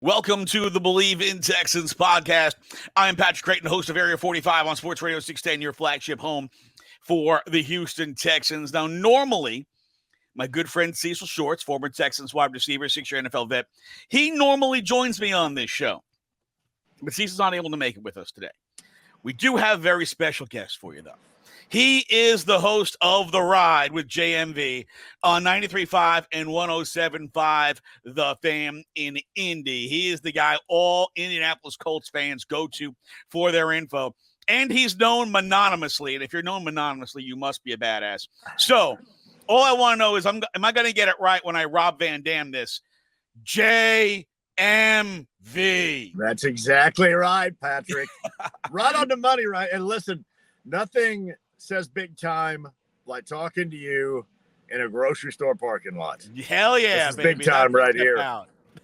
Welcome to the Believe in Texans podcast. I am Patrick Creighton, host of Area 45 on SportsRadio 610, your flagship home for the Houston Texans. Now, normally, my good friend Cecil Shorts, former Texans wide receiver, 6-year NFL vet, he normally joins me on this show. But Cecil's not able to make it with us today. We do have a very special guest for you, though. He is the host of The Ride with JMV on 93.5 and 107.5 The Fan in Indy. He is the guy all Indianapolis Colts fans go to for their info. And he's known mononymously. And if you're known mononymously, you must be a badass. So all I want to know is, am I going to get it right when I Rob Van Dam this? JMV. That's exactly right, Patrick. Right on the money, right? And listen, nothing says big time like talking to you in a grocery store parking lot. Hell yeah, this is big time right here.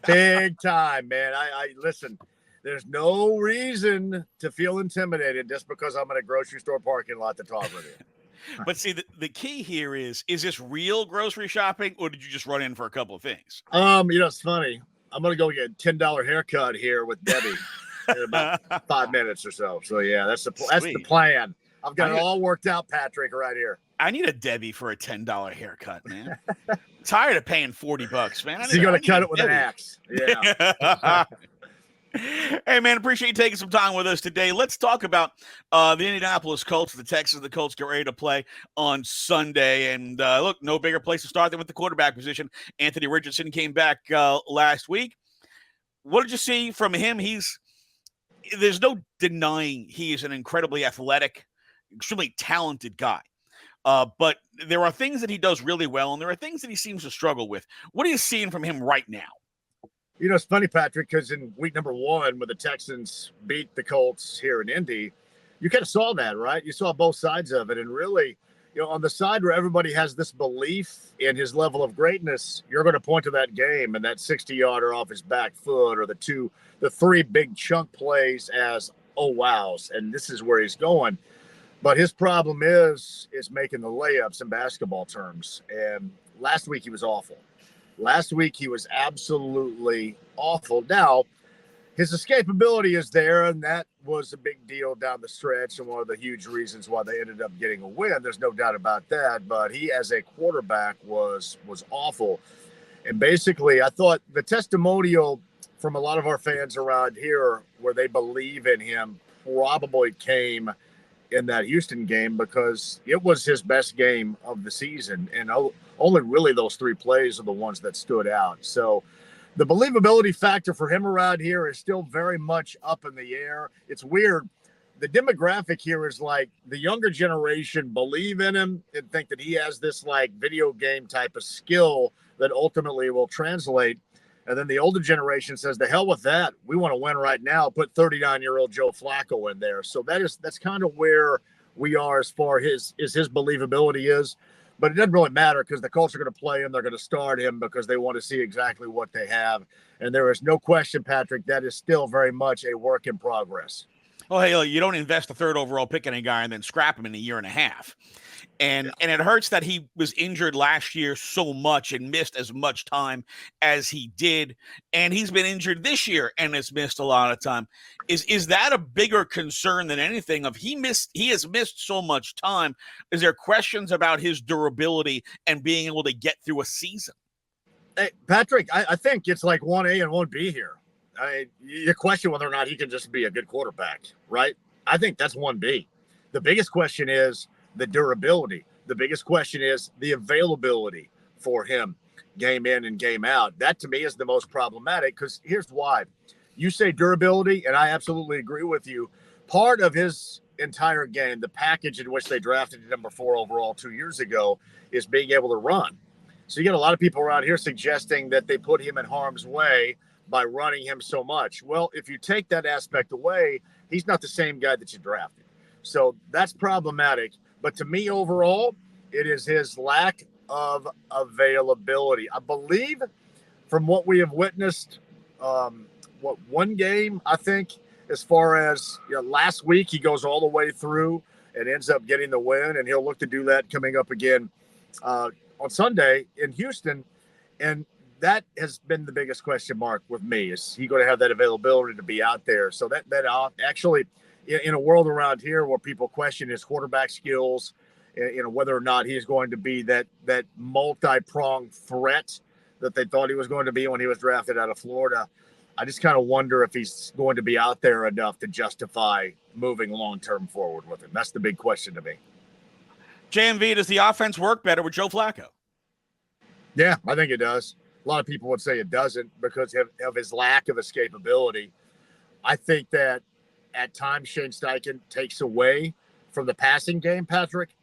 Big time, man. I listen, there's no reason to feel intimidated just because I'm in a grocery store parking lot to talk with you. But see, the key here is this real grocery shopping, or did you just run in for a couple of things? It's funny. I'm going to go get a $10 haircut here with Debbie in about 5 minutes or so. So, yeah, that's the plan. I've got it all worked out, Patrick, right here. I need a Debbie for a $10 haircut, man. Tired of paying $40, man. So you're going to cut it with an axe. Yeah. Hey, man, appreciate you taking some time with us today. Let's talk about the Indianapolis Colts, the Texans. The Colts get ready to play on Sunday. And look, no bigger place to start than with the quarterback position. Anthony Richardson came back last week. What did you see from him? There's no denying he is an incredibly athletic, extremely talented guy. But there are things that he does really well, and there are things that he seems to struggle with. What are you seeing from him right now? You know, it's funny, Patrick, because in week number 1, when the Texans beat the Colts here in Indy, you kind of saw that, right? You saw both sides of it. And really, on the side where everybody has this belief in his level of greatness, you're going to point to that game and that 60-yarder off his back foot, or the 3 big chunk plays as, oh, wows, and this is where he's going. But his problem is making the layups in basketball terms. And last week he was awful. Last week he was absolutely awful. Now, his escapability is there, and that was a big deal down the stretch and one of the huge reasons why they ended up getting a win. There's no doubt about that. But he, as a quarterback, was awful. And basically, I thought the testimonial from a lot of our fans around here where they believe in him probably came in that Houston game, because it was his best game of the season. And only really those 3 plays are the ones that stood out. So the believability factor for him around here is still very much up in the air. It's weird. The demographic here is like the younger generation believe in him and think that he has this like video game type of skill that ultimately will translate. And then the older generation says, the hell with that. We want to win right now. Put 39-year-old Joe Flacco in there. So that's kind of where we are as far as his believability is. But it doesn't really matter, because the Colts are going to play him. They're going to start him because they want to see exactly what they have. And there is no question, Patrick, that is still very much a work in progress. Oh, hey, you don't invest a 3rd overall pick in a guy and then scrap him in a year and a half. And it hurts that he was injured last year so much and missed as much time as he did. And he's been injured this year and has missed a lot of time. Is that a bigger concern than anything? He has missed so much time. Is there questions about his durability and being able to get through a season? Hey, Patrick, I think it's like 1A and 1B here. You question whether or not he can just be a good quarterback, right? I think that's 1B. The biggest question is the durability. The biggest question is the availability for him game in and game out. That to me is the most problematic, because here's why. You say durability, and I absolutely agree with you. Part of his entire game, the package in which they drafted him number 4 overall 2 years ago, is being able to run. So you get a lot of people around here suggesting that they put him in harm's way by running him so much. Well, if you take that aspect away, he's not the same guy that you drafted. So that's problematic. But to me, overall, it is his lack of availability. I believe from what we have witnessed, one game, I think, as far as last week, he goes all the way through and ends up getting the win, and he'll look to do that coming up again on Sunday in Houston. And that has been the biggest question mark with me. Is he going to have that availability to be out there? So that actually, in a world around here where people question his quarterback skills, whether or not he's going to be that multi-pronged threat that they thought he was going to be when he was drafted out of Florida, I just kind of wonder if he's going to be out there enough to justify moving long-term forward with him. That's the big question to me. JMV, does the offense work better with Joe Flacco? Yeah, I think it does. A lot of people would say it doesn't because of his lack of escapability. I think that at times Shane Steichen takes away from the passing game, Patrick,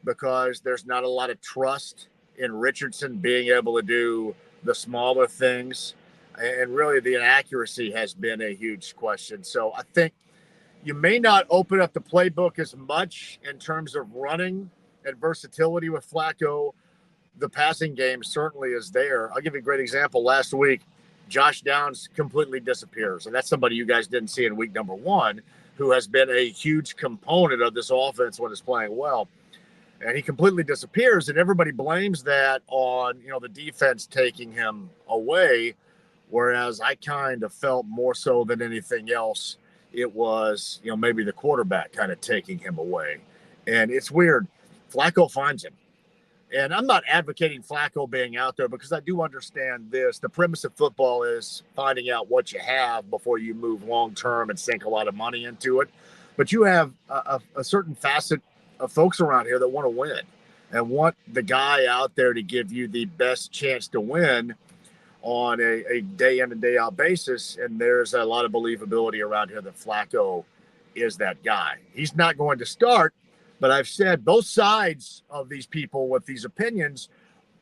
because there's not a lot of trust in Richardson being able to do the smaller things. And really the inaccuracy has been a huge question. So I think you may not open up the playbook as much in terms of running and versatility with Flacco. The passing game certainly is there. I'll give you a great example. Last week, Josh Downs completely disappears. And that's somebody you guys didn't see in week number 1, who has been a huge component of this offense when it's playing well. And he completely disappears, and everybody blames that on, the defense taking him away, whereas I kind of felt more so than anything else, it was, maybe the quarterback kind of taking him away. And it's weird. Flacco finds him. And I'm not advocating Flacco being out there because I do understand this. The premise of football is finding out what you have before you move long-term and sink a lot of money into it. But you have a certain facet of folks around here that want to win and want the guy out there to give you the best chance to win on a day in and day out basis. And there's a lot of believability around here that Flacco is that guy. He's not going to start, but I've said both sides of these people with these opinions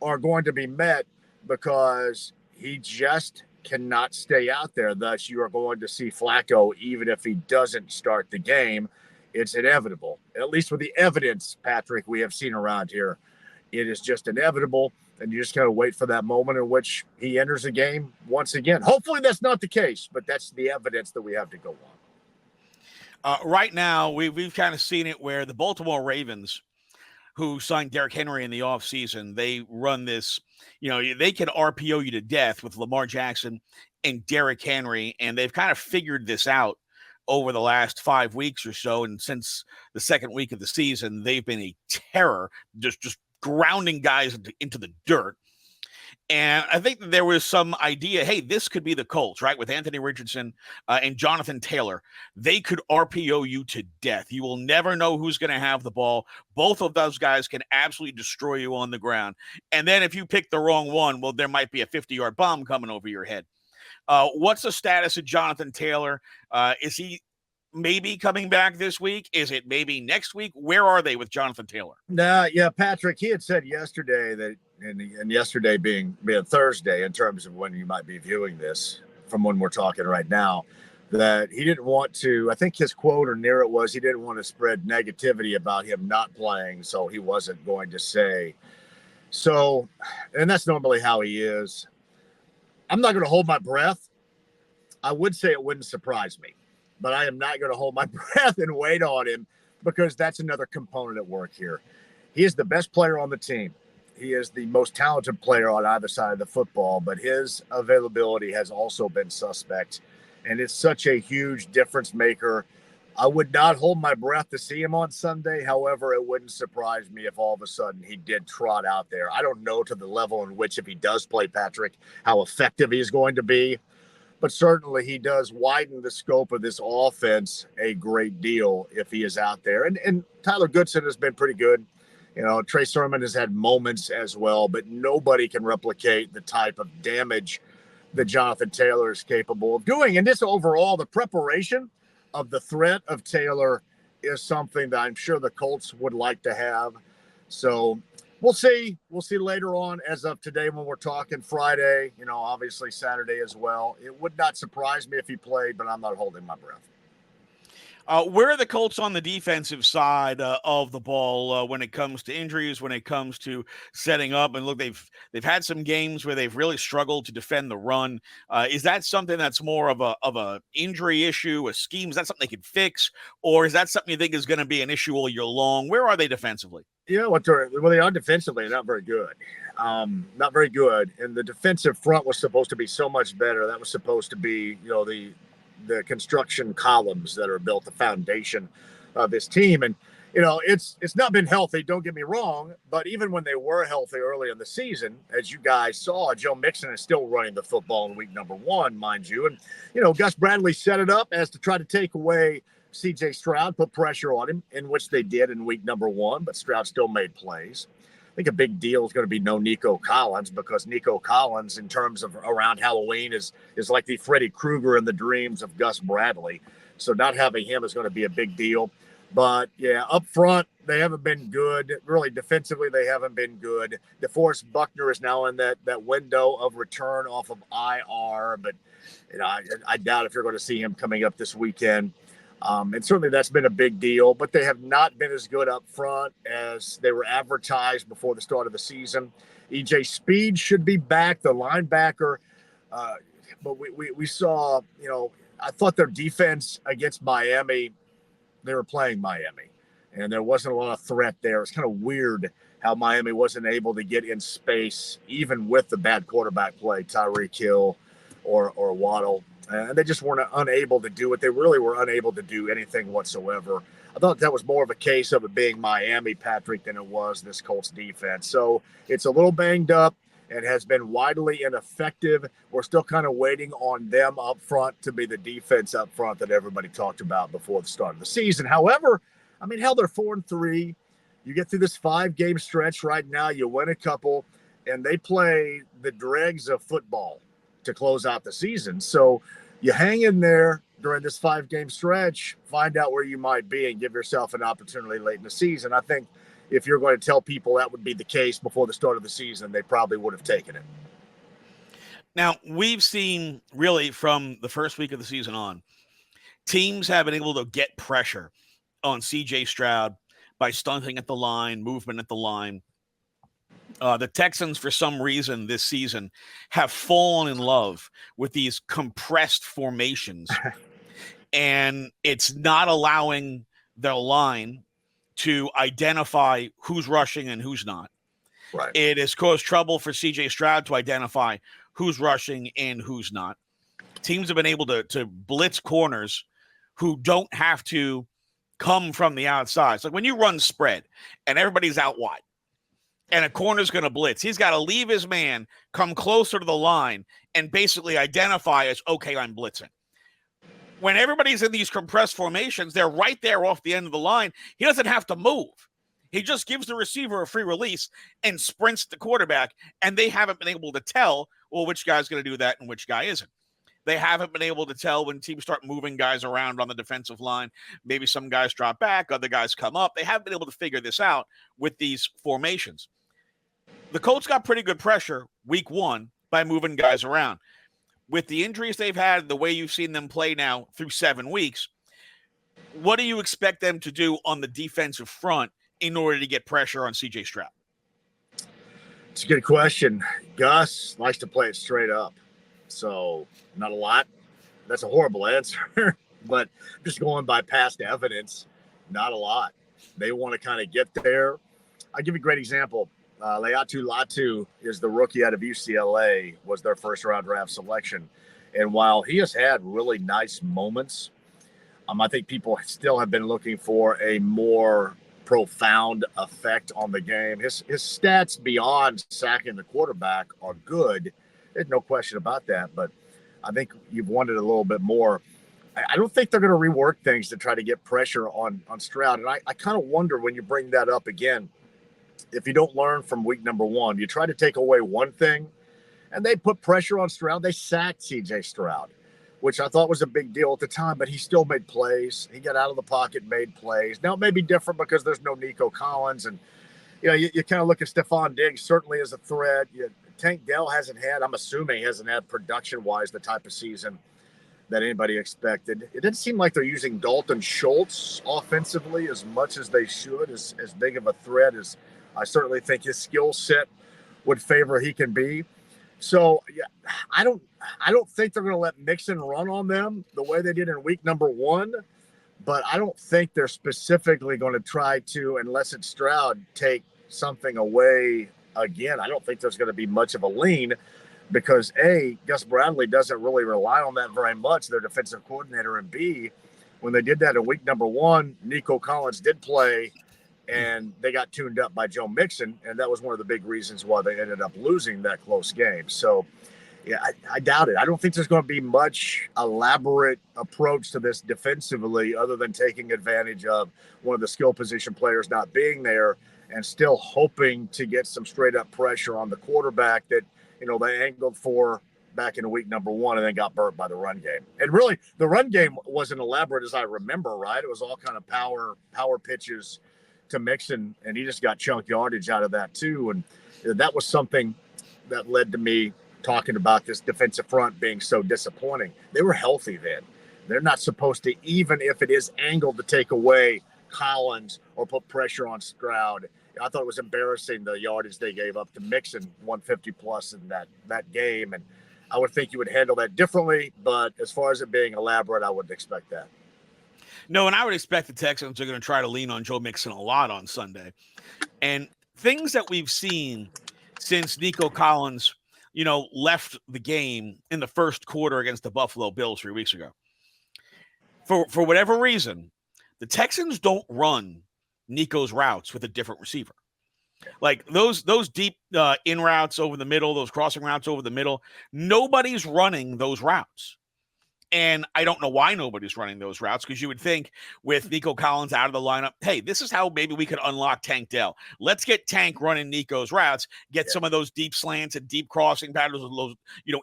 are going to be met because he just cannot stay out there. Thus, you are going to see Flacco, even if he doesn't start the game. It's inevitable, at least with the evidence, Patrick, we have seen around here. It is just inevitable, and you just got to wait for that moment in which he enters the game once again. Hopefully that's not the case, but that's the evidence that we have to go on. Right now, we've kind of seen it where the Baltimore Ravens, who signed Derrick Henry in the offseason, they run this, they can RPO you to death with Lamar Jackson and Derrick Henry, and they've kind of figured this out over the last 5 weeks or so. And since the second week of the season, they've been a terror, just grounding guys into the dirt. And I think that there was some idea, hey, this could be the Colts, right? With Anthony Richardson and Jonathan Taylor. They could RPO you to death. You will never know who's going to have the ball. Both of those guys can absolutely destroy you on the ground. And then if you pick the wrong one, well, there might be a 50-yard bomb coming over your head. What's the status of Jonathan Taylor? Is he maybe coming back this week? Is it maybe next week? Where are they with Jonathan Taylor? Yeah, Patrick, he had said yesterday that, and yesterday being Thursday in terms of when you might be viewing this from when we're talking right now, that he didn't want to, I think his quote or near it was, he didn't want to spread negativity about him not playing, so he wasn't going to say. So, and that's normally how he is. I'm not going to hold my breath. I would say it wouldn't surprise me, but I am not going to hold my breath and wait on him because that's another component at work here. He is the best player on the team. He is the most talented player on either side of the football, but his availability has also been suspect, and it's such a huge difference maker. I would not hold my breath to see him on Sunday. However, it wouldn't surprise me if all of a sudden he did trot out there. I don't know to the level in which, if he does play, Patrick, how effective he's going to be, but certainly he does widen the scope of this offense a great deal if he is out there. And Tyler Goodson has been pretty good. Trey Sermon has had moments as well, but nobody can replicate the type of damage that Jonathan Taylor is capable of doing. And this overall, the preparation of the threat of Taylor is something that I'm sure the Colts would like to have. So we'll see. We'll see later on. As of today, when we're talking Friday, obviously Saturday as well. It would not surprise me if he played, but I'm not holding my breath. Where are the Colts on the defensive side of the ball when it comes to injuries, when it comes to setting up? And look, they've had some games where they've really struggled to defend the run. Is that something that's more of a injury issue, a scheme? Is that something they could fix, or is that something you think is going to be an issue all year long? Where are they defensively? They are defensively not very good. Not very good. And the defensive front was supposed to be so much better. That was supposed to be, the construction columns that are built, the foundation of this team. And, it's not been healthy, don't get me wrong, but even when they were healthy early in the season, as you guys saw, Joe Mixon is still running the football in week number 1, mind you. And, Gus Bradley set it up as to try to take away C.J. Stroud, put pressure on him, in which they did in week number 1, but Stroud still made plays. I think a big deal is going to be no Nico Collins, because Nico Collins, in terms of around Halloween, is like the Freddy Krueger in the dreams of Gus Bradley. So not having him is going to be a big deal. But, yeah, up front, they haven't been good. Really, defensively, they haven't been good. DeForest Buckner is now in that window of return off of IR. But, I doubt if you're going to see him coming up this weekend. And certainly that's been a big deal, but they have not been as good up front as they were advertised before the start of the season. EJ Speed should be back, the linebacker. But we saw, I thought their defense against Miami, they were playing Miami, and there wasn't a lot of threat there. It's kind of weird how Miami wasn't able to get in space, even with the bad quarterback play, Tyreek Hill or Waddle. And they just weren't unable to do it. They really were unable to do anything whatsoever. I thought that was more of a case of it being Miami, Patrick, than it was this Colts defense. So it's a little banged up and has been widely ineffective. We're still kind of waiting on them up front to be the defense up front that everybody talked about before the start of the season. However, they're 4-3. You get through this 5-game stretch right now, you win a couple, and they play the dregs of football to close out the season. So you hang in there during this 5-game stretch, find out where you might be, and give yourself an opportunity late in the season. I think if you're going to tell people that would be the case before the start of the season, they probably would have taken it. Now, we've seen really from the first week of the season on, teams have been able to get pressure on C.J. Stroud by stunting at the line, movement at the line. The Texans, for some reason this season, have fallen in love with these compressed formations, and it's not allowing their line to identify who's rushing and who's not. Right. It has caused trouble for C.J. Stroud to identify who's rushing and who's not. Teams have been able to blitz corners who don't have to come from the outside. It's like when you run spread and everybody's out wide, and a corner's going to blitz, he's got to leave his man, come closer to the line, and basically identify as, okay, I'm blitzing. When everybody's in these compressed formations, they're right there off the end of the line. He doesn't have to move. He just gives the receiver a free release and sprints the quarterback, and they haven't been able to tell, well, which guy's going to do that and which guy isn't. They haven't been able to tell when teams start moving guys around on the defensive line. Maybe some guys drop back, other guys come up. They haven't been able to figure this out with these formations. The Colts got pretty good pressure week 1 by moving guys around. With the injuries they've had, the way you've seen them play now through 7 weeks, what do you expect them to do on the defensive front in order to get pressure on C.J. Stroud? It's a good question. Gus likes to play it straight up. So not a lot. That's a horrible answer. But just going by past evidence, not a lot. They want to kind of get there. I'll give you a great example. Leatu Latu is the rookie out of UCLA, was their first-round draft selection. And while he has had really nice moments, I think people still have been looking for a more profound effect on the game. His stats beyond sacking the quarterback are good. There's no question about that. But I think you've wanted a little bit more. I don't think they're going to rework things to try to get pressure on Stroud. And I kind of wonder when you bring that up again, if you don't learn from week number 1, you try to take away one thing, and they put pressure on Stroud. They sacked C.J. Stroud, which I thought was a big deal at the time, but he still made plays. He got out of the pocket, made plays. Now it may be different because there's no Nico Collins, and you kind of look at Stephon Diggs certainly as a threat. Tank Dell hasn't had, I'm assuming, hasn't had production-wise the type of season that anybody expected. It didn't seem like they're using Dalton Schultz offensively as much as they should, as big of a threat as I certainly think his skill set would favor he can be. So yeah, I don't think they're going to let Mixon run on them the way they did in week number 1, but I don't think they're specifically going to try to, unless it's Stroud, take something away again. I don't think there's going to be much of a lean because A, Gus Bradley doesn't really rely on that very much, their defensive coordinator, and B, when they did that in week number 1, Nico Collins did play and they got tuned up by Joe Mixon, and that was one of the big reasons why they ended up losing that close game. So, yeah, I doubt it. I don't think there's going to be much elaborate approach to this defensively other than taking advantage of one of the skill position players not being there and still hoping to get some straight-up pressure on the quarterback that, they angled for back in week number 1 and then got burnt by the run game. And really, the run game wasn't elaborate as I remember, right? It was all kind of power pitches to Mixon, and he just got chunk yardage out of that too. And that was something that led to me talking about this defensive front being so disappointing. They were healthy then. They're not supposed to, even if it is angled to take away Collins or put pressure on Stroud. I thought it was embarrassing the yardage they gave up to Mixon, 150 plus in that game. And I would think you would handle that differently, but as far as it being elaborate, I wouldn't expect that. No, and I would expect the Texans are going to try to lean on Joe Mixon a lot on Sunday. And things that we've seen since Nico Collins, left the game in the first quarter against the Buffalo Bills 3 weeks ago. For whatever reason, the Texans don't run Nico's routes with a different receiver. Like those deep in routes over the middle, those crossing routes over the middle, nobody's running those routes. And I don't know why nobody's running those routes, because you would think with Nico Collins out of the lineup, hey, this is how maybe we could unlock Tank Dell. Let's get Tank running Nico's routes, get some of those deep slants and deep crossing patterns, those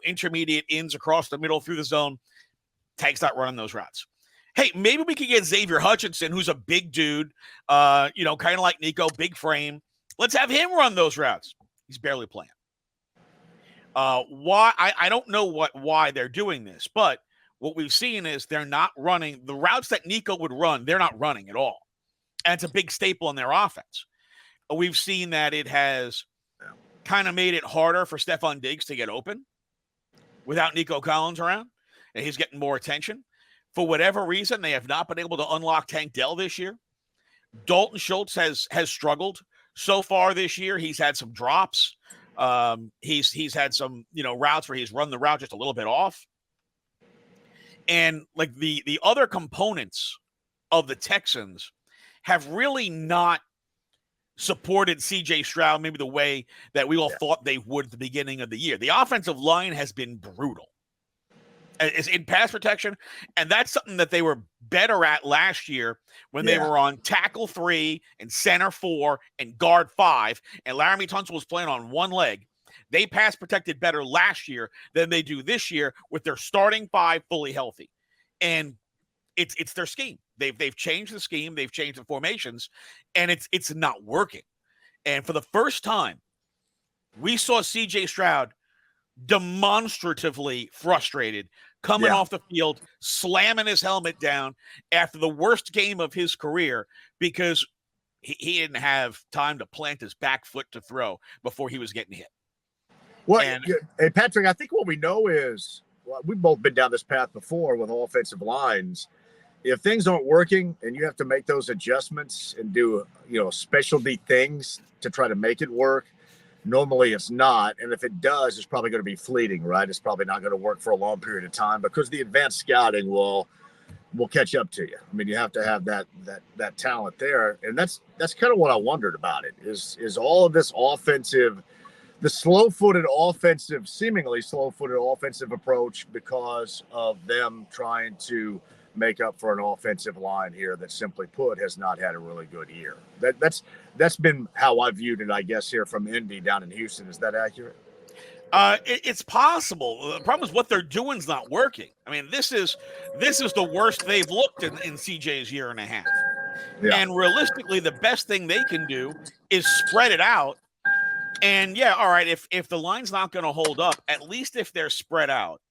intermediate ins across the middle through the zone. Tank's not running those routes. Hey, maybe we could get Xavier Hutchinson, who's a big dude, kind of like Nico, big frame. Let's have him run those routes. He's barely playing. Why? I don't know why they're doing this, but what we've seen is they're not running the routes that Nico would run. They're not running at all. And it's a big staple in their offense. We've seen that it has kind of made it harder for Stephon Diggs to get open without Nico Collins around. And he's getting more attention. For whatever reason, they have not been able to unlock Tank Dell this year. Dalton Schultz has struggled so far this year. He's had some drops. He's had some, routes where he's run the route just a little bit off. And like the other components of the Texans have really not supported CJ Stroud maybe the way that we all thought they would at the beginning of the year. The offensive line has been brutal. It's in pass protection, and that's something that they were better at last year when they were on tackle 3 and center 4 and guard 5, and Laramie Tunsil was playing on one leg. They pass protected better last year than they do this year with their starting 5 fully healthy. And it's their scheme. They've changed the scheme, they've changed the formations, and it's not working. And for the first time, we saw CJ Stroud demonstratively frustrated coming off the field, slamming his helmet down after the worst game of his career because he didn't have time to plant his back foot to throw before he was getting hit. Well, hey, Patrick, I think what we know is we've both been down this path before with offensive lines. If things aren't working and you have to make those adjustments and do, specialty things to try to make it work, normally it's not. And if it does, it's probably going to be fleeting, right? It's probably not going to work for a long period of time because the advanced scouting will catch up to you. I mean, you have to have that talent there. And that's kind of what I wondered about it is all of this offensive, the seemingly slow-footed offensive approach because of them trying to make up for an offensive line here that, simply put, has not had a really good year. That's been how I viewed it, I guess, here from Indy down in Houston. Is that accurate? It's possible. The problem is what they're doing is not working. I mean, this is the worst they've looked in CJ's year and a half. Yeah. And realistically, the best thing they can do is spread it out. And all right, if the line's not going to hold up, at least if they're spread out,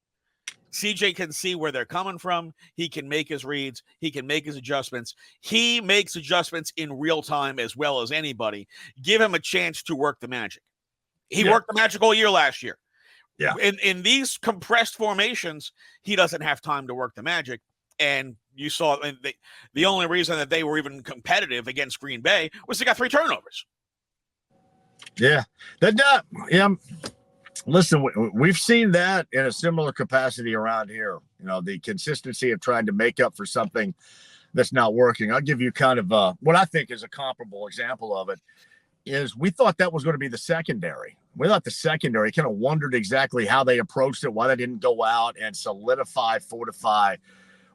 CJ can see where they're coming from. He can make his reads. He can make his adjustments. He makes adjustments in real time as well as anybody. Give him a chance to work the magic. He worked the magic all year last year. Yeah. In these compressed formations, he doesn't have time to work the magic. And you saw the only reason that they were even competitive against Green Bay was they got 3 turnovers. Yeah. Listen, we've seen that in a similar capacity around here. The consistency of trying to make up for something that's not working. I'll give you kind of what I think is a comparable example of it. Is we thought that was going to be the secondary. We thought the secondary kind of wondered exactly how they approached it, why they didn't go out and fortify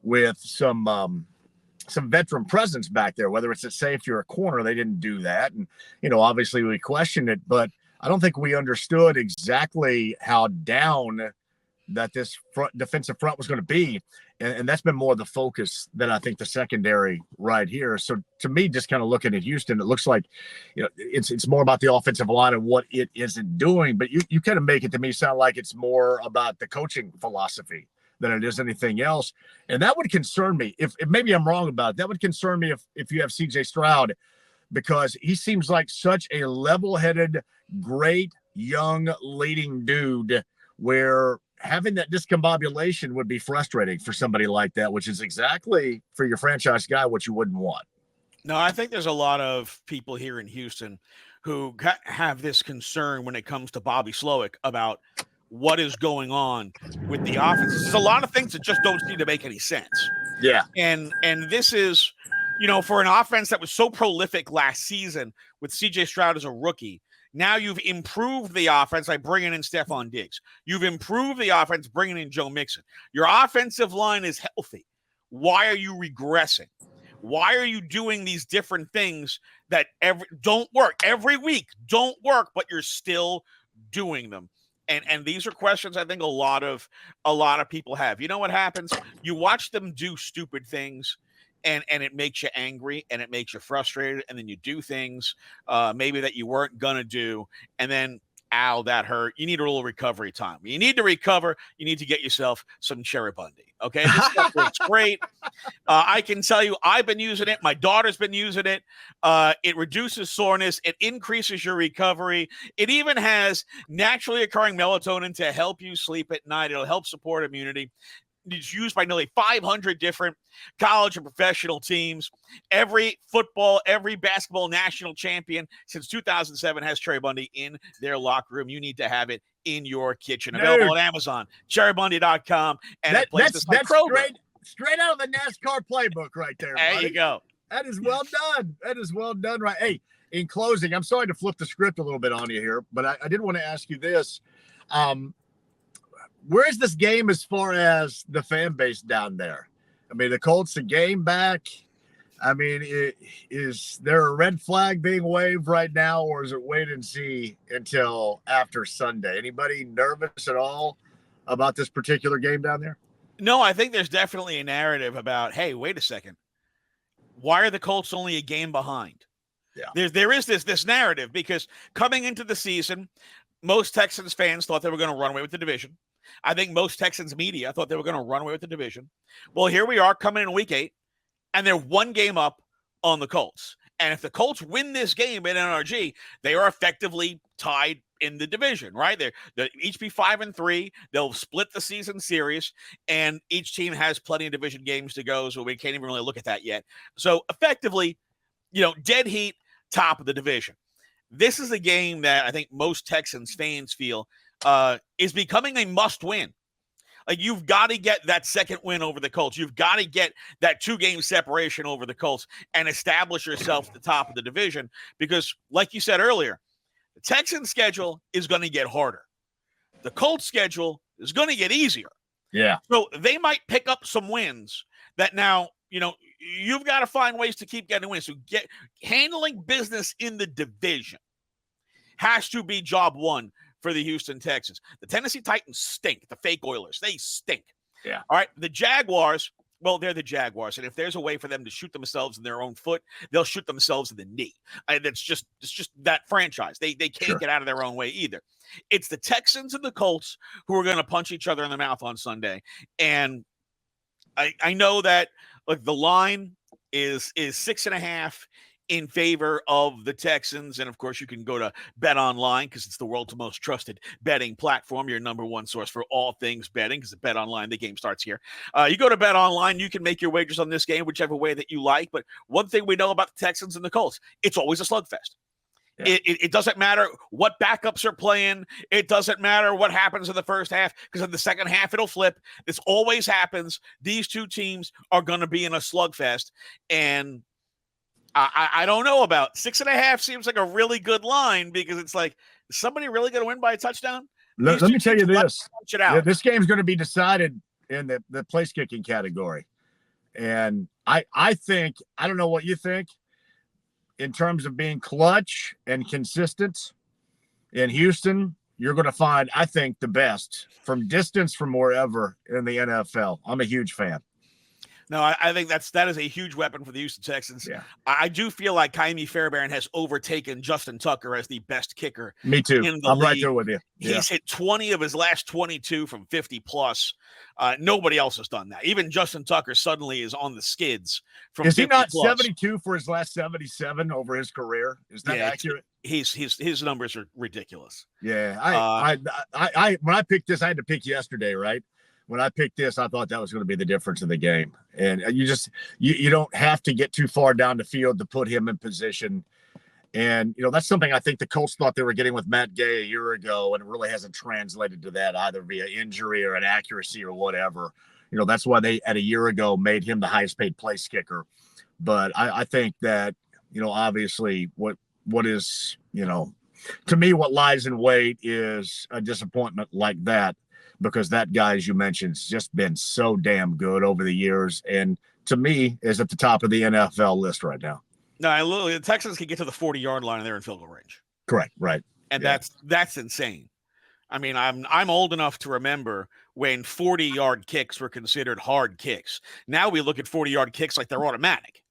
with some veteran presence back there, whether it's a safety or a corner. They didn't do that. And, obviously we questioned it, but I don't think we understood exactly how down that this defensive front was going to be. And that's been more the focus than I think the secondary right here. So to me, just kind of looking at Houston, it looks like, it's more about the offensive line and what it isn't doing. But you kind of make it to me sound like it's more about the coaching philosophy than it is anything else. And that would concern me. If maybe I'm wrong about it, that would concern me if you have CJ Stroud, because he seems like such a level-headed, great, young, leading dude where having that discombobulation would be frustrating for somebody like that, which is exactly for your franchise guy what you wouldn't want. No, I think there's a lot of people here in Houston who have this concern when it comes to Bobby Slowick about what is going on with the offense. There's a lot of things that just don't seem to make any sense. Yeah. And this is, for an offense that was so prolific last season with CJ Stroud as a rookie, now you've improved the offense by bringing in Stephon Diggs. You've improved the offense bringing in Joe Mixon. Your offensive line is healthy. Why are you regressing? Why are you doing these different things that don't work every week? Don't work, but you're still doing them. And these are questions I think a lot of people have. You know what happens? You watch them do stupid things, and it makes you angry and it makes you frustrated, and then you do things maybe that you weren't gonna do, and then ow, that hurt. You need a little recovery time. You need to recover. You need to get yourself some Cherry Bundy. Okay, this stuff works great. I can tell you, I've been using it. My daughter's been using it. It reduces soreness. It increases your recovery. It even has naturally occurring melatonin to help you sleep at night. It'll help support immunity. It's used by nearly 500 different college and professional teams. Every football, every basketball national champion since 2007 has Cherry Bundy in their locker room. You need to have it in your kitchen. Available on Amazon, cherrybundy.com, and that's straight out of the NASCAR playbook right there. There buddy. you go. That is well done. That is well done. Right. Hey, in closing, I'm sorry to flip the script a little bit on you here, but I did want to ask you this. Where is this game as far as the fan base down there? I mean, the Colts a game back. I mean, is there a red flag being waved right now, or is it wait and see until after Sunday? Anybody nervous at all about this particular game down there? No, I think there's definitely a narrative about, hey, wait a second. Why are the Colts only a game behind? Yeah. There is this narrative because coming into the season, most Texans fans thought they were going to run away with the division. I think most Texans media thought they were going to run away with the division. Well, here we are coming in week 8, and they're one game up on the Colts. And if the Colts win this game in NRG, they are effectively tied in the division, right? They'll each be 5-3. They'll split the season series, and each team has plenty of division games to go, so we can't even really look at that yet. So effectively, dead heat, top of the division. This is a game that I think most Texans fans feel is becoming a must-win. Like, you've got to get that second win over the Colts. You've got to get that 2-game separation over the Colts and establish yourself at the top of the division because, like you said earlier, the Texans' schedule is going to get harder. The Colts' schedule is going to get easier. Yeah. So they might pick up some wins that now, you've got to find ways to keep getting wins. So handling business in the division has to be job one for the Houston Texans. The Tennessee Titans stink. The fake Oilers, they stink. Yeah. All right. The Jaguars Well, they're the Jaguars, and if there's a way for them to shoot themselves in their own foot, they'll shoot themselves in the knee. And it's just that franchise. They can't get out of their own way either. It's the Texans and the Colts who are going to punch each other in the mouth on Sunday. And I know that the line is 6.5 in favor of the Texans. And of course, you can go to Bet Online because it's the world's most trusted betting platform, your number one source for all things betting, because at Bet Online, the game starts here. You go to Bet Online, you can make your wagers on this game whichever way that you like. But one thing we know about the Texans and the Colts, it's always a slugfest. Yeah. It doesn't matter what backups are playing. It doesn't matter what happens in the first half, because in the second half, it'll flip. This always happens. These two teams are going to be in a slugfest. And I don't know about 6.5 seems like a really good line, because it's like, is somebody really going to win by a touchdown? Let me tell you this. This game's going to be decided in the place kicking category. And I think, I don't know what you think, in terms of being clutch and consistent in Houston, you're going to find, I think, the best from distance from wherever in the NFL. I'm a huge fan. No, I think that is a huge weapon for the Houston Texans. Yeah. I do feel like Kaimi Fairbairn has overtaken Justin Tucker as the best kicker. Me too. I'm right there with you. Yeah. He's hit 20 of his last 22 from 50 plus. Nobody else has done that. Even Justin Tucker suddenly is on the skids from 50 plus. Is he not 72 for his last 77 over his career? Is that accurate? His numbers are ridiculous. Yeah. I when I picked this, I had to pick yesterday, right? When I picked this, I thought that was going to be the difference in the game. And you don't have to get too far down the field to put him in position. And, that's something I think the Colts thought they were getting with Matt Gay a year ago, and it really hasn't translated to that either via injury or an accuracy or whatever. That's why they, at a year ago, made him the highest paid place kicker. But I think that, obviously what is, to me, what lies in wait is a disappointment like that. Because that guy, as you mentioned, has just been so damn good over the years. And to me, is at the top of the NFL list right now. No, the Texans can get to the 40-yard line and they're in field goal range. Correct. Right. And that's insane. I mean, I'm old enough to remember when 40-yard kicks were considered hard kicks. Now we look at 40-yard kicks like they're automatic.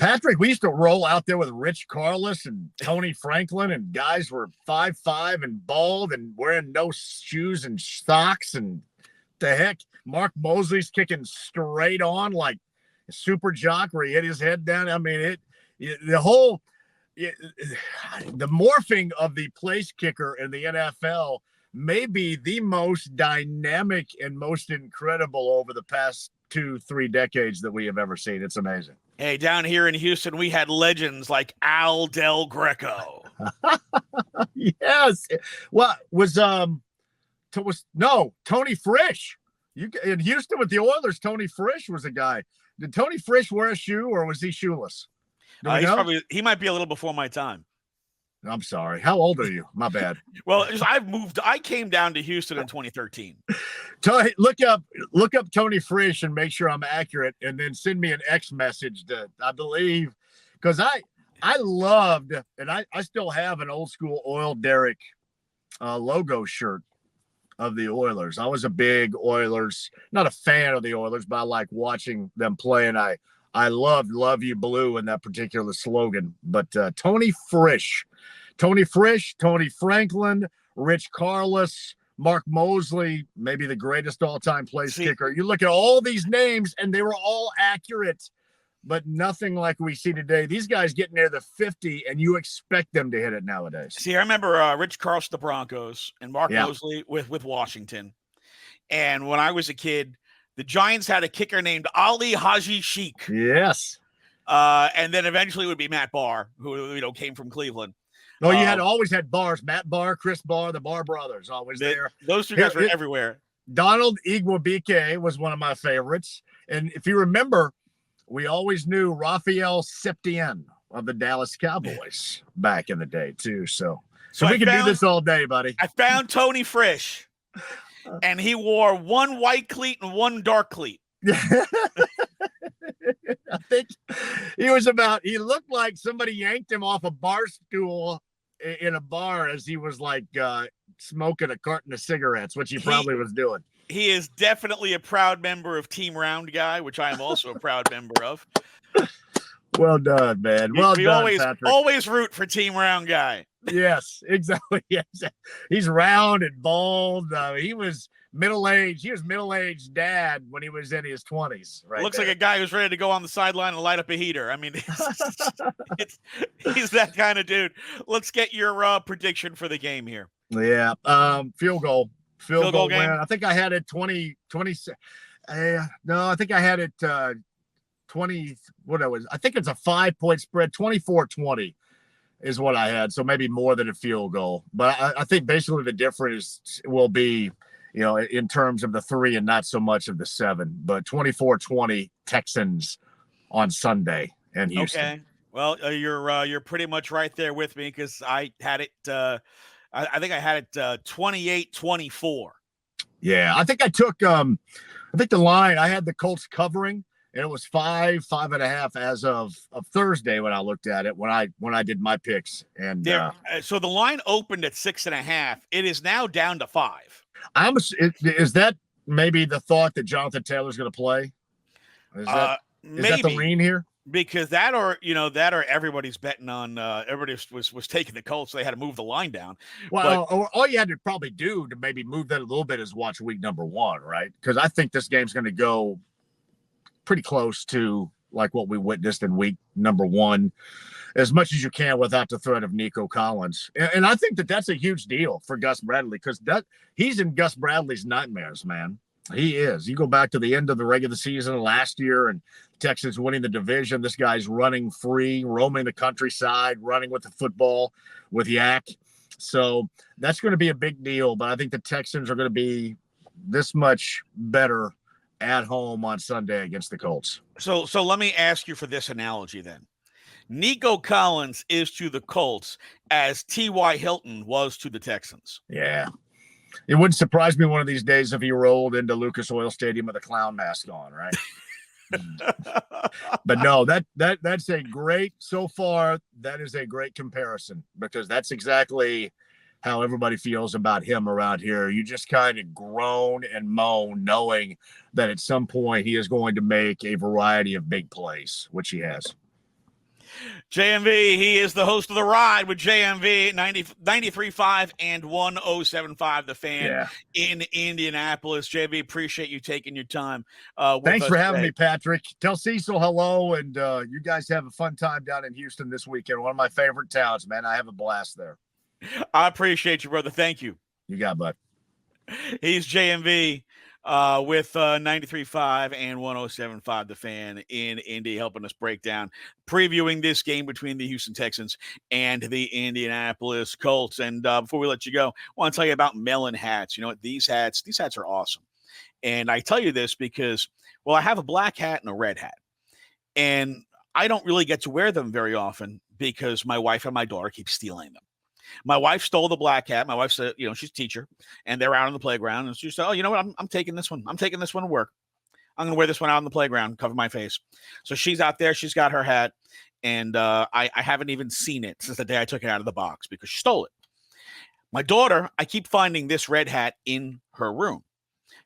Patrick, we used to roll out there with Rich Carlos and Tony Franklin, and guys were 5'5" and bald and wearing no shoes and socks, and the heck, Mark Mosley's kicking straight on like a super jock where he hit his head down. I mean, the morphing of the place kicker in the NFL may be the most dynamic and most incredible over the past 2-3 decades that we have ever seen. It's amazing. Hey, down here in Houston, we had legends like Al Del Greco. Yes. Well, Tony Frisch. In Houston with the Oilers, Tony Frisch was a guy. Did Tony Frisch wear a shoe, or was he shoeless? He might be a little before my time. I'm sorry. How old are you? My bad. Well, I came down to Houston in 2013. Look up Tony Frisch and make sure I'm accurate, and then send me an X message that I believe, because I loved, and I still have an old school Oil Derrick logo shirt of the Oilers. I was a big Oilers, not a fan of the Oilers, but I like watching them play, and I loved "Love You Blue" in that particular slogan. But Tony Frisch, Tony Franklin, Rich Carlos, Mark Mosley, maybe the greatest all-time place kicker. You look at all these names, and they were all accurate, but nothing like we see today. These guys get near the 50, and you expect them to hit it nowadays. See, I remember Rich Carlos, the Broncos, and Mark Mosley with Washington. And when I was a kid, the Giants had a kicker named Ali Haji Sheik. Yes. And then eventually it would be Matt Barr, who came from Cleveland. No, you always had Bars. Matt Barr, Chris Barr, the Barr brothers, always there. Those two guys were everywhere. Donald Igwebike was one of my favorites. And if you remember, we always knew Raphael Septien of the Dallas Cowboys back in the day, too. So we can do this all day, buddy. I found Tony Frisch. And he wore one white cleat and one dark cleat. I think he looked like somebody yanked him off a bar stool in a bar as he was like smoking a carton of cigarettes, which he probably was doing. He is definitely a proud member of Team Round Guy, which I am also a proud member of. Well done, man. Well done, Patrick. Always root for Team Round Guy. Yes, exactly. Yes. He's round and bald. He was middle-aged. He was middle-aged dad when he was in his 20s. Right. Looks like a guy who's ready to go on the sideline and light up a heater. I mean, he's that kind of dude. Let's get your prediction for the game here. Yeah. Field goal game. Win. I think I had it 20. No, I think I had it 20. What it was? I think it's a 5-point spread. 24-20 is what I had. So maybe more than a field goal. But I think basically the difference will be, in terms of the 3 and not so much of the 7. But 24-20 Texans on Sunday in Houston. Okay. Well, you're pretty much right there with me because I had it. I think I had it 28-24. Yeah, I think I took. I think the line. I had the Colts covering, and it was 5.5 as of Thursday when I looked at it when I did my picks. And so the line opened at 6.5. It is now down to 5. Is that maybe the thought that Jonathan Taylor's going to play? Is that the lean here? Because that or everybody's betting on everybody was taking the Colts, so they had to move the line down. Well, all you had to probably do to maybe move that a little bit is watch week number 1, right? Because I think this game's going to go pretty close to like what we witnessed in week number 1, as much as you can without the threat of Nico Collins. And I think that's a huge deal for Gus Bradley because he's in Gus Bradley's nightmares, man. He is. You go back to the end of the regular season last year and Texas winning the division. This guy's running free, roaming the countryside, running with the football with Yak. So that's going to be a big deal. But I think the Texans are going to be this much better at home on Sunday against the Colts. So let me ask you for this analogy then. Nico Collins is to the Colts as T.Y. Hilton was to the Texans. Yeah. It wouldn't surprise me one of these days if he rolled into Lucas Oil Stadium with a clown mask on, right? But no, that's a great, so far, that is a great comparison because that's exactly how everybody feels about him around here. You just kind of groan and moan knowing that at some point he is going to make a variety of big plays, which he has. JMV, he is the host of The Ride with JMV 93.5 and 107.5 The Fan in Indianapolis. JMV, appreciate you taking your time. Thanks for having me, Patrick. Tell Cecil hello, and you guys have a fun time down in Houston this weekend. One of my favorite towns, man. I have a blast there. I appreciate you, brother. Thank you. You got it, bud. He's JMV. With 93.5 and 107.5 The Fan in Indy, helping us break down, previewing this game between the Houston Texans and the Indianapolis Colts. And before we let you go, I want to tell you about Melon hats. You know what? These hats are awesome. And I tell you this because, well, I have a black hat and a red hat. And I don't really get to wear them very often because my wife and my daughter keep stealing them. My wife stole the black hat. My wife said, she's a teacher, and they're out on the playground. And she said, oh, you know what? I'm taking this one. I'm taking this one to work. I'm going to wear this one out on the playground, cover my face. So she's out there. She's got her hat, and I haven't even seen it since the day I took it out of the box because she stole it. My daughter, I keep finding this red hat in her room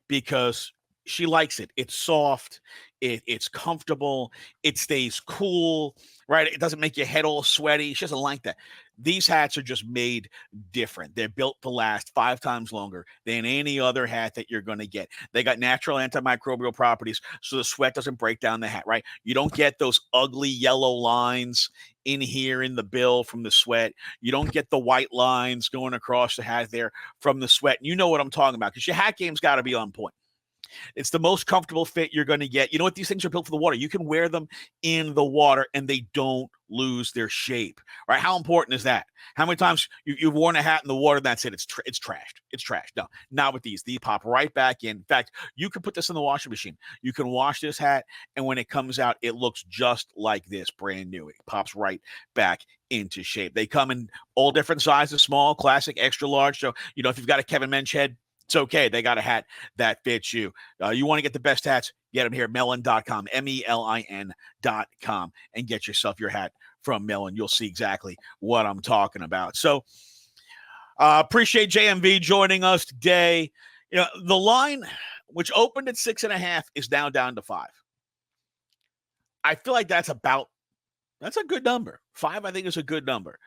because she likes it. It's soft. It's comfortable. It stays cool, right? It doesn't make your head all sweaty. She doesn't like that. These hats are just made different. They're built to last 5 times longer than any other hat that you're going to get. They got natural antimicrobial properties, so the sweat doesn't break down the hat, right? You don't get those ugly yellow lines in here in the bill from the sweat. You don't get the white lines going across the hat there from the sweat. And you know what I'm talking about because your hat game's got to be on point. It's the most comfortable fit you're going to get. You know what? These things are built for the water. You can wear them in the water and they don't lose their shape, right? How important is that? How many times you've worn a hat in the water and that's it? It's trashed. It's trashed. No, not with these. These pop right back in. In fact, you can put this in the washing machine. You can wash this hat, and when it comes out, it looks just like this, brand new. It pops right back into shape. They come in all different sizes, small, classic, extra large. So, if you've got a Kevin Mensch head, it's okay. They got a hat that fits you. You want to get the best hats? Get them here at melon.com, MELIN.com, and get yourself your hat from Melon. You'll see exactly what I'm talking about. So Appreciate JMV joining us today. The line, which opened at 6.5, is now down to 5. I feel like that's a good number. 5, I think, is a good number.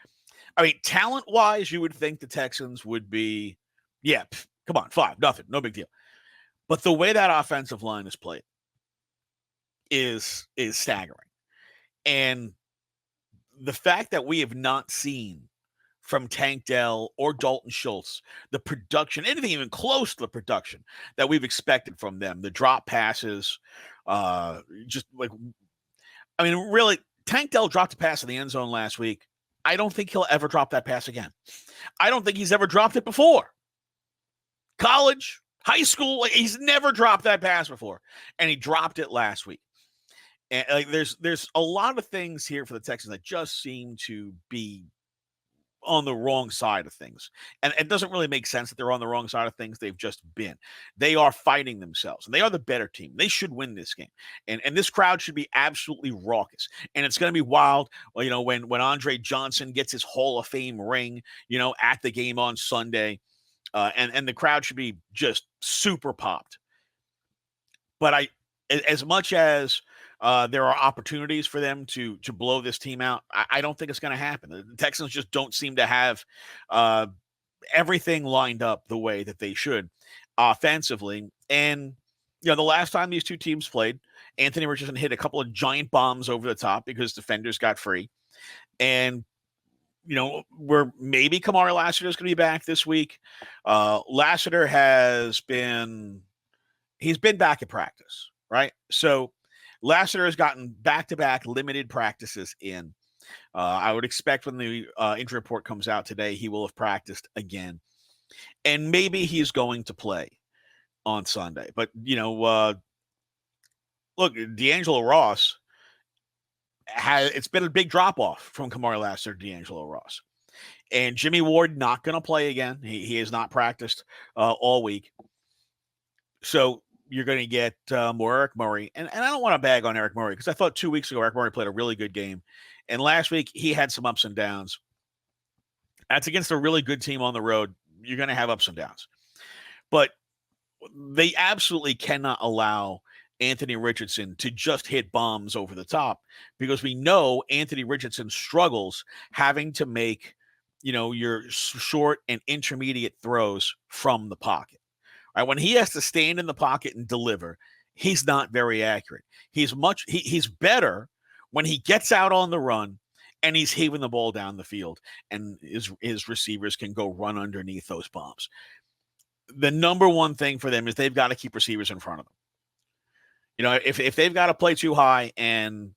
I mean, talent-wise, you would think the Texans would be, come on, 5, nothing, no big deal. But the way that offensive line is played is staggering. And the fact that we have not seen from Tank Dell or Dalton Schultz the production, anything even close to the production that we've expected from them, the drop passes, really, Tank Dell dropped a pass in the end zone last week. I don't think he'll ever drop that pass again. I don't think he's ever dropped it before. College, high school, he's never dropped that pass before, and he dropped it last week. And there's a lot of things here for the Texans that just seem to be on the wrong side of things. And it doesn't really make sense that they're on the wrong side of things. They've just been. They are fighting themselves, and they are the better team. They should win this game. And this crowd should be absolutely raucous. And it's going to be wild, when Andre Johnson gets his Hall of Fame ring, at the game on Sunday. And the crowd should be just super popped. But as much as there are opportunities for them to blow this team out, I don't think it's going to happen. The Texans just don't seem to have everything lined up the way that they should offensively. And, the last time these two teams played, Anthony Richardson hit a couple of giant bombs over the top because defenders got free. And, where maybe Kamari Lassiter is going to be back this week. Lassiter he's been back at practice, right? So Lassiter has gotten back-to-back limited practices in. I would expect when the injury report comes out today, he will have practiced again. And maybe he's going to play on Sunday. But, look, D'Angelo Ross, it's been a big drop-off from Kamari Lassiter to D'Angelo Ross. And Jimmy Ward not going to play again. He has not practiced all week. So you're going to get more Eric Murray. And I don't want to bag on Eric Murray because I thought 2 weeks ago Eric Murray played a really good game. And last week he had some ups and downs. That's against a really good team on the road. You're going to have ups and downs. But they absolutely cannot allow Anthony Richardson to just hit bombs over the top because we know Anthony Richardson struggles having to make, your short and intermediate throws from the pocket. Right, when he has to stand in the pocket and deliver, he's not very accurate. He's better when he gets out on the run and he's heaving the ball down the field, and his receivers can go run underneath those bombs. The number one thing for them is they've got to keep receivers in front of them. If they've got to play too high and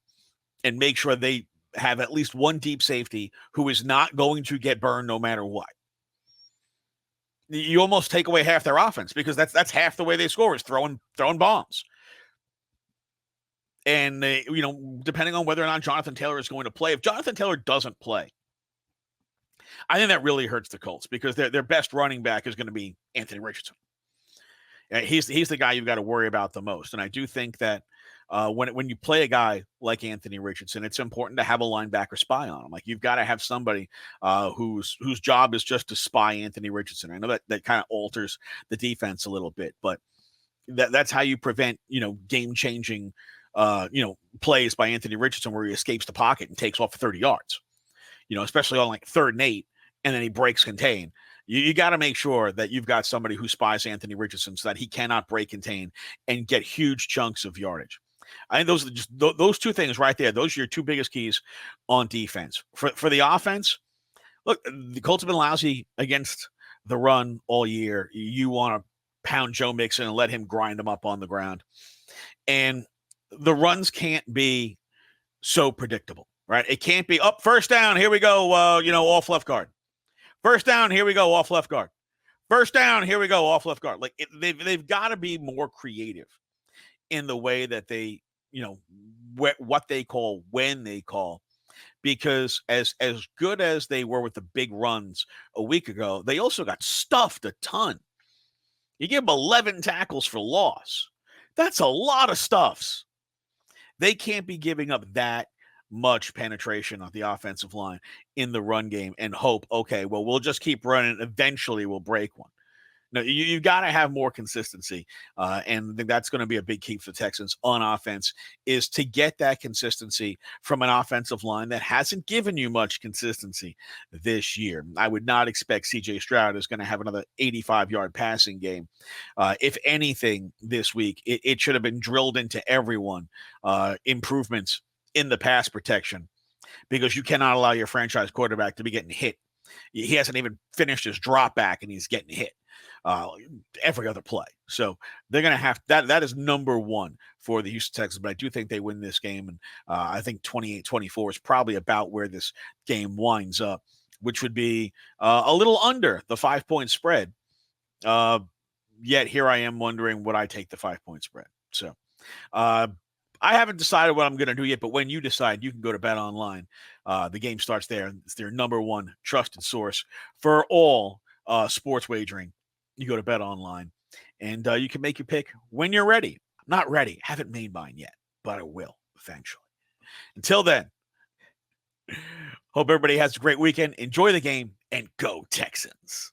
make sure they have at least one deep safety who is not going to get burned no matter what, you almost take away half their offense because that's half the way they score is throwing bombs. And depending on whether or not Jonathan Taylor is going to play, if Jonathan Taylor doesn't play, I think that really hurts the Colts because their best running back is going to be Anthony Richardson. He's the guy you've got to worry about the most. And I do think that when you play a guy like Anthony Richardson, it's important to have a linebacker spy on him. Like you've got to have somebody whose job is just to spy Anthony Richardson. I know that kind of alters the defense a little bit, but that's how you prevent game-changing plays by Anthony Richardson where he escapes the pocket and takes off for 30 yards. Especially on like 3rd and 8, and then he breaks contain. You got to make sure that you've got somebody who spies Anthony Richardson so that he cannot break contain and get huge chunks of yardage. I think those are just those two things right there. Those are your two biggest keys on defense. For the offense, look, the Colts have been lousy against the run all year. You want to pound Joe Mixon and let him grind them up on the ground. And the runs can't be so predictable, right? It can't be up first down. Here we go. Off left guard. First down. Here we go. Off left guard. First down. Here we go. Off left guard. Like they've got to be more creative in the way that they, what they call when they call, because as good as they were with the big runs a week ago, they also got stuffed a ton. You give them 11 tackles for loss. That's a lot of stuffs. They can't be giving up that much penetration on the offensive line in the run game and hope, okay, well, we'll just keep running. Eventually we'll break one. No, you've got to have more consistency. And I think that's going to be a big key for the Texans on offense, is to get that consistency from an offensive line that hasn't given you much consistency this year. I would not expect C.J. Stroud is going to have another 85-yard passing game. If anything this week, it should have been drilled into everyone, improvements in the pass protection, because you cannot allow your franchise quarterback to be getting hit. He hasn't even finished his drop back and he's getting hit every other play. So they're going to have that. That is number one for the Houston Texans. But I do think they win this game. And I think 28-24 is probably about where this game winds up, which would be a little under the 5-point spread. Yet here I am wondering, would I take the 5-point spread? So I haven't decided what I'm going to do yet, but when you decide, you can go to Bet Online. The game starts there. It's their number one trusted source for all sports wagering. You go to Bet Online, and you can make your pick when you're ready. I'm not ready. Haven't made mine yet, but I will eventually. Until then, hope everybody has a great weekend. Enjoy the game, and go Texans.